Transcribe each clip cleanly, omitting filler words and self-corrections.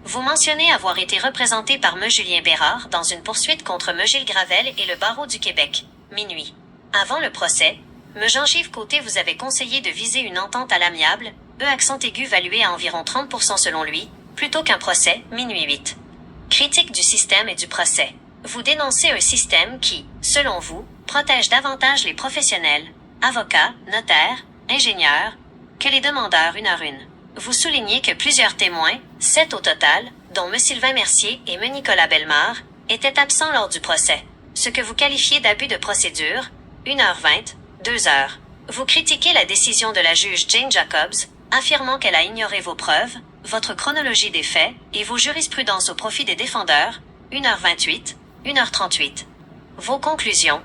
Vous mentionnez avoir été représenté par M. Julien Bérard dans une poursuite contre M. Gilles Gravel et le Barreau du Québec. Minuit. Avant le procès, M. Jean-Yves Côté vous avait conseillé de viser une entente à l'amiable, accent aigu valué à environ 30% selon lui, plutôt qu'un procès. Minuit 8. Critique du système et du procès. Vous dénoncez un système qui, selon vous, protège davantage les professionnels, avocats, notaires, ingénieurs, que les demandeurs une à une. Vous soulignez que plusieurs témoins, 7 au total, dont M. Sylvain Mercier et M. Nicolas Bellemare, étaient absents lors du procès, ce que vous qualifiez d'abus de procédure, 1h20, 2h. Vous critiquez la décision de la juge Jane Jacobs, affirmant qu'elle a ignoré vos preuves, votre chronologie des faits et vos jurisprudences au profit des défendeurs, 1h28, 1h38. Vos conclusions.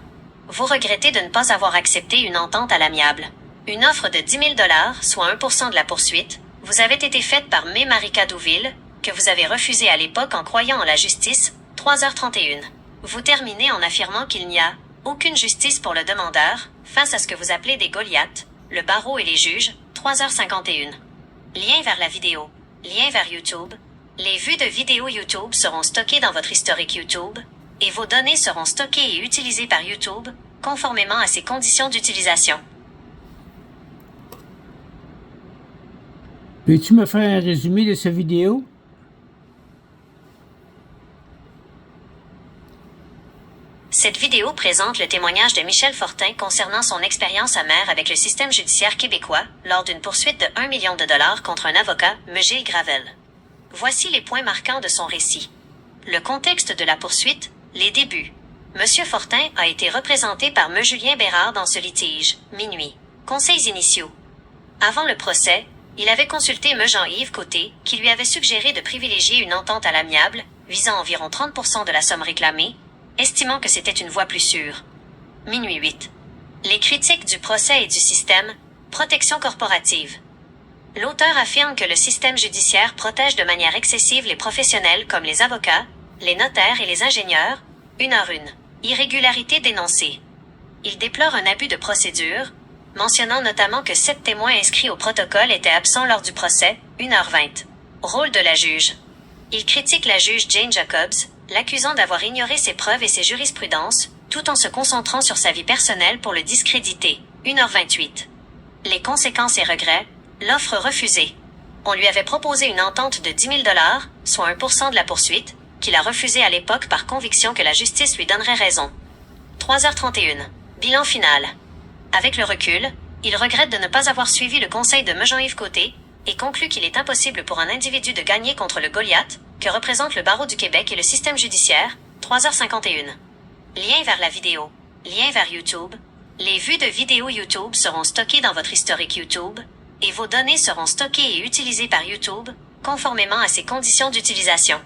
Vous regrettez de ne pas avoir accepté une entente à l'amiable. Une offre de 10 000 $, soit 1% de la poursuite, vous avait été faite par May Marika Douville, que vous avez refusée à l'époque en croyant en la justice, 3h31. Vous terminez en affirmant qu'il n'y a aucune justice pour le demandeur, face à ce que vous appelez des Goliaths, le barreau et les juges, 3h51. Lien vers la vidéo. Lien vers YouTube. Les vues de vidéos YouTube seront stockées dans votre historique YouTube, et vos données seront stockées et utilisées par YouTube, conformément à ses conditions d'utilisation. Peux-tu me faire un résumé de cette vidéo? Cette vidéo présente le témoignage de Michel Fortin concernant son expérience amère avec le système judiciaire québécois lors d'une poursuite de 1 million de dollars contre un avocat, M. Gilles Gravel. Voici les points marquants de son récit. Le contexte de la poursuite, les débuts. M. Fortin a été représenté par M. Julien Bérard dans ce litige. Minuit. Conseils initiaux. Avant le procès, il avait consulté M. Jean-Yves Côté, qui lui avait suggéré de privilégier une entente à l'amiable, visant environ 30% de la somme réclamée, estimant que c'était une voie plus sûre. Minuit 8. Les critiques du procès et du système, protection corporative. L'auteur affirme que le système judiciaire protège de manière excessive les professionnels comme les avocats, les notaires et les ingénieurs, 1h1. Irrégularité dénoncée. Il déplore un abus de procédure, mentionnant notamment que 7 témoins inscrits au protocole étaient absents lors du procès, 1h20. Rôle de la juge. Il critique la juge Jane Jacobs, l'accusant d'avoir ignoré ses preuves et ses jurisprudences, tout en se concentrant sur sa vie personnelle pour le discréditer, 1h28. Les conséquences et regrets. L'offre refusée. On lui avait proposé une entente de 10 000 $, soit 1% de la poursuite, qu'il a refusée à l'époque par conviction que la justice lui donnerait raison. 3h31. Bilan final. Avec le recul, il regrette de ne pas avoir suivi le conseil de M. Jean-Yves Côté, et conclut qu'il est impossible pour un individu de gagner contre le Goliath, que représente le Barreau du Québec et le système judiciaire, 3h51. Lien vers la vidéo. Lien vers YouTube. Les vues de vidéos YouTube seront stockées dans votre historique YouTube, et vos données seront stockées et utilisées par YouTube, conformément à ses conditions d'utilisation.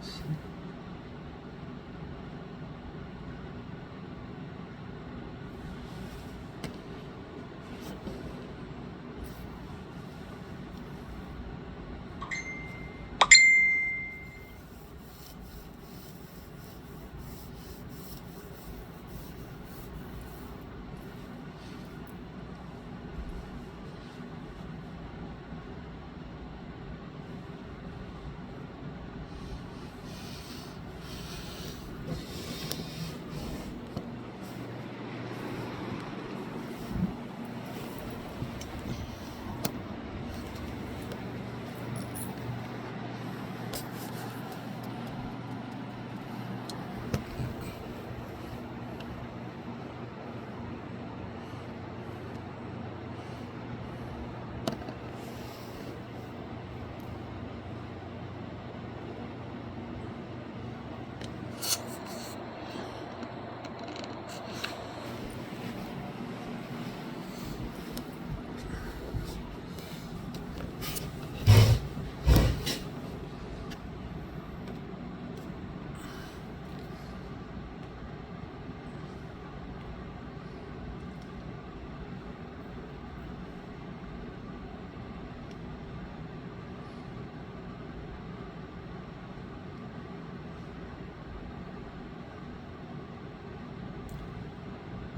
Merci.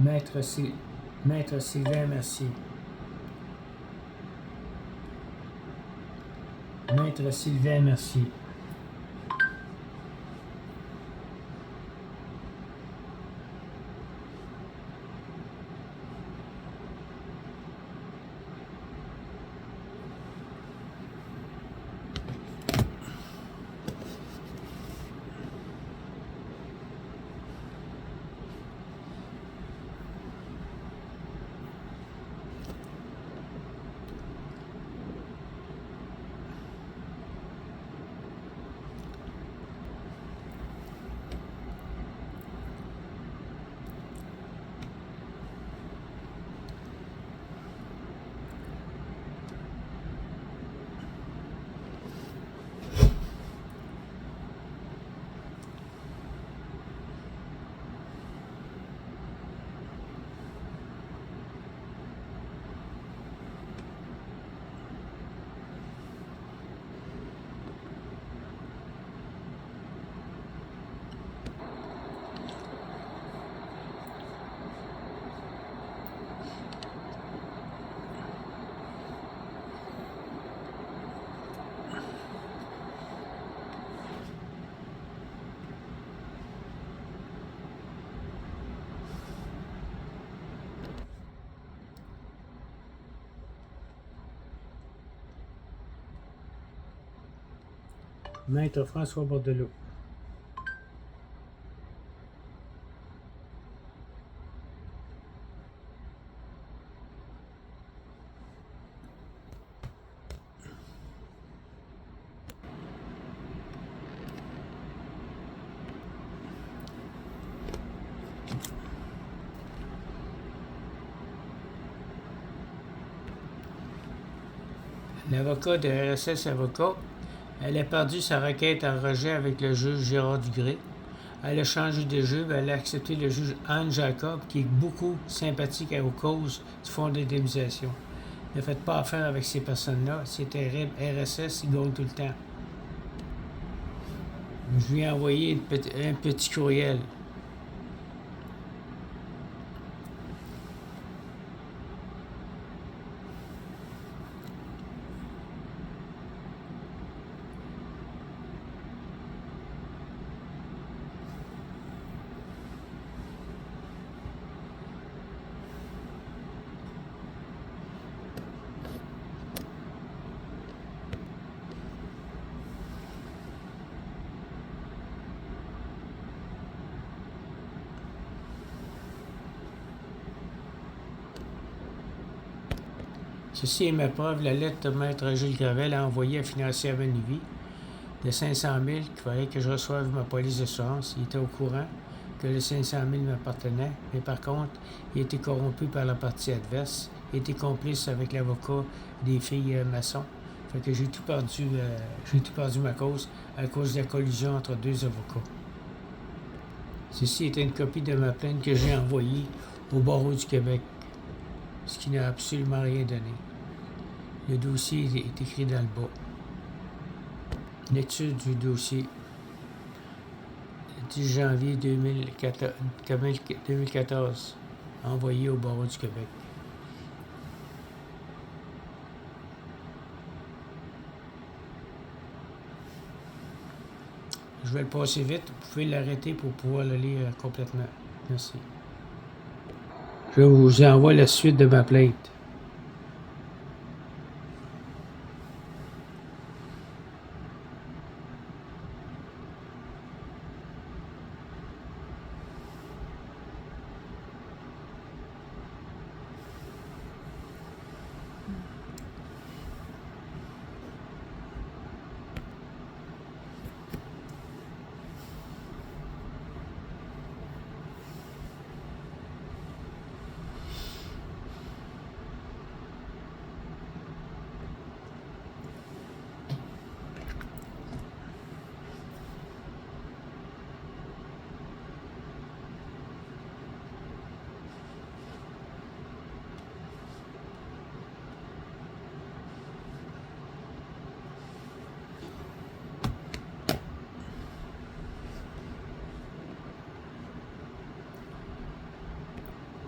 Maître Sylvain Mercier. Maître Sylvain Mercier. Maître François Bordelot. L'avocat de RSS Avocat, elle a perdu sa requête en rejet avec le juge Gérard Dugré. Elle a changé de juge, elle a accepté le juge Anne Jacob, qui est beaucoup sympathique aux causes du fonds d'indemnisation. Ne faites pas affaire avec ces personnes-là, c'est terrible. RSS, ils gagnent tout le temps. Je lui ai envoyé un petit courriel. Ceci est ma preuve, la lettre de Maître Gilles Gravel a envoyé à Financière Benivy de 500 000 qu'il fallait que je reçoive ma police d'assurance. Il était au courant que les 500 000 m'appartenaient, mais par contre, il était corrompu par la partie adverse. Il était complice avec l'avocat des filles maçons. Fait que j'ai tout perdu ma cause à cause de la collusion entre deux avocats. Ceci était une copie de ma plainte que j'ai envoyée au barreau du Québec, ce qui n'a absolument rien donné. Le dossier est écrit dans le bas. L'étude du dossier. 10 janvier 2014, envoyé au barreau du Québec. Je vais le passer vite. Vous pouvez l'arrêter pour pouvoir le lire complètement. Merci. Je vous envoie la suite de ma plainte.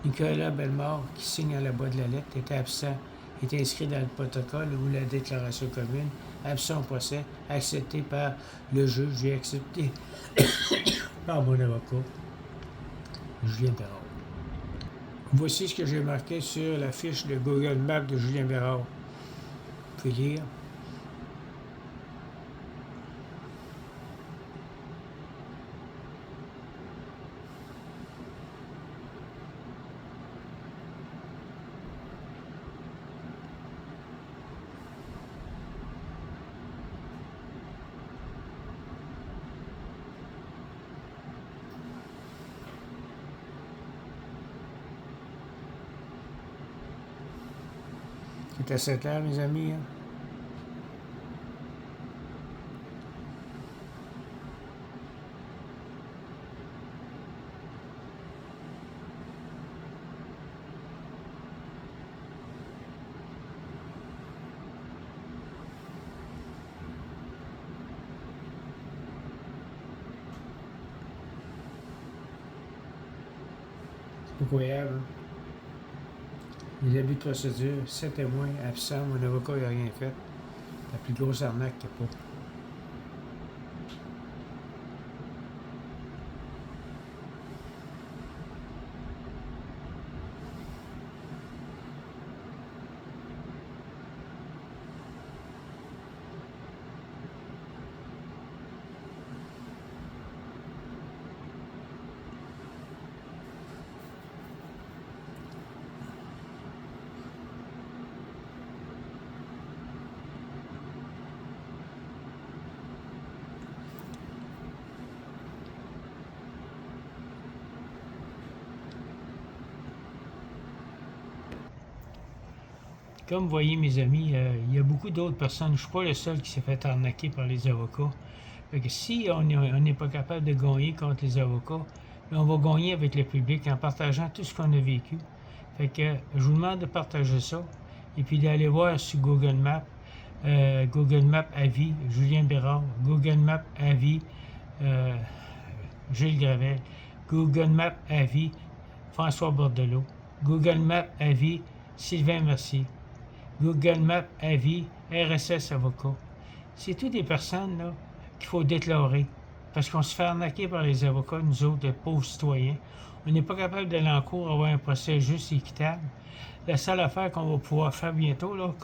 Nicolas Bellemare, qui signe à la bas de la lettre, était absent, est inscrit dans le protocole ou la déclaration commune, absent au procès, accepté par le juge. J'ai accepté par mon avocat, Julien Bérard. Voici ce que j'ai marqué sur la fiche de Google Maps de Julien Bérard. Vous pouvez lire. C'est à 7 heures, mes amis. Hein? C'est incroyable. Hein? Les abus de procédure, 7 témoins absents, mon avocat n'a rien fait. La plus grosse arnaque qu'il n'y a pas. Comme vous voyez, mes amis, il y a beaucoup d'autres personnes. Je ne suis pas le seul qui s'est fait arnaquer par les avocats. Fait que si on n'est pas capable de gagner contre les avocats, on va gagner avec le public en partageant tout ce qu'on a vécu. Fait que je vous demande de partager ça et puis d'aller voir sur Google Maps à vie, Julien Bérard, Google Maps à vie, Gilles Gravel, Google Maps à vie, François Bordelot, Google Maps à vie, Sylvain Mercier, Google Maps à vie, RSS Avocat. C'est toutes des personnes là qu'il faut déclarer. Parce qu'on se fait arnaquer par les avocats, nous autres, les pauvres citoyens. On n'est pas capable d'aller en cours, avoir un procès juste et équitable. La seule affaire qu'on va pouvoir faire bientôt, là,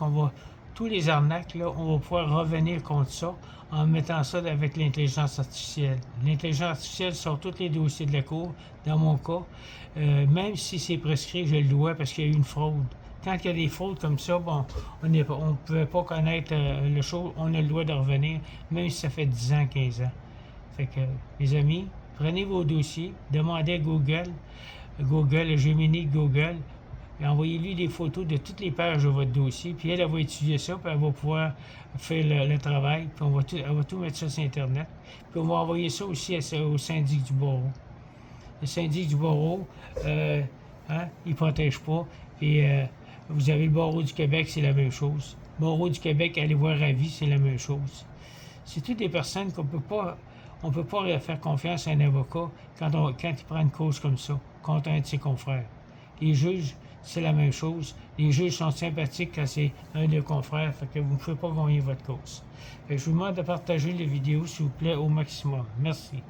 tous les arnaques, là, on va pouvoir revenir contre ça en mettant ça avec l'intelligence artificielle. L'intelligence artificielle sort tous les dossiers de la cour, dans mon cas. Même si c'est prescrit, je le dois parce qu'il y a eu une fraude. Quand il y a des fraudes comme ça, bon, on ne pouvait pas connaître le show, on a le droit de revenir, même si ça fait 10 ans, 15 ans. Fait que, les amis, prenez vos dossiers, demandez à Google, Gemini Google, et envoyez-lui des photos de toutes les pages de votre dossier, puis elle va étudier ça, puis elle va pouvoir faire le travail, puis elle va tout mettre ça sur Internet. Puis on va envoyer ça aussi au syndic du barreau. Le syndic du barreau, il ne protège pas, puis vous avez le barreau du Québec, c'est la même chose. Le barreau du Québec, allez voir à vie, c'est la même chose. C'est toutes des personnes qu'on ne peut pas faire confiance à un avocat quand il prend une cause comme ça, contre un de ses confrères. Les juges, c'est la même chose. Les juges sont sympathiques quand c'est un de leurs confrères, fait que vous ne pouvez pas gagner votre cause. Fait que je vous demande de partager les vidéos, s'il vous plaît, au maximum. Merci.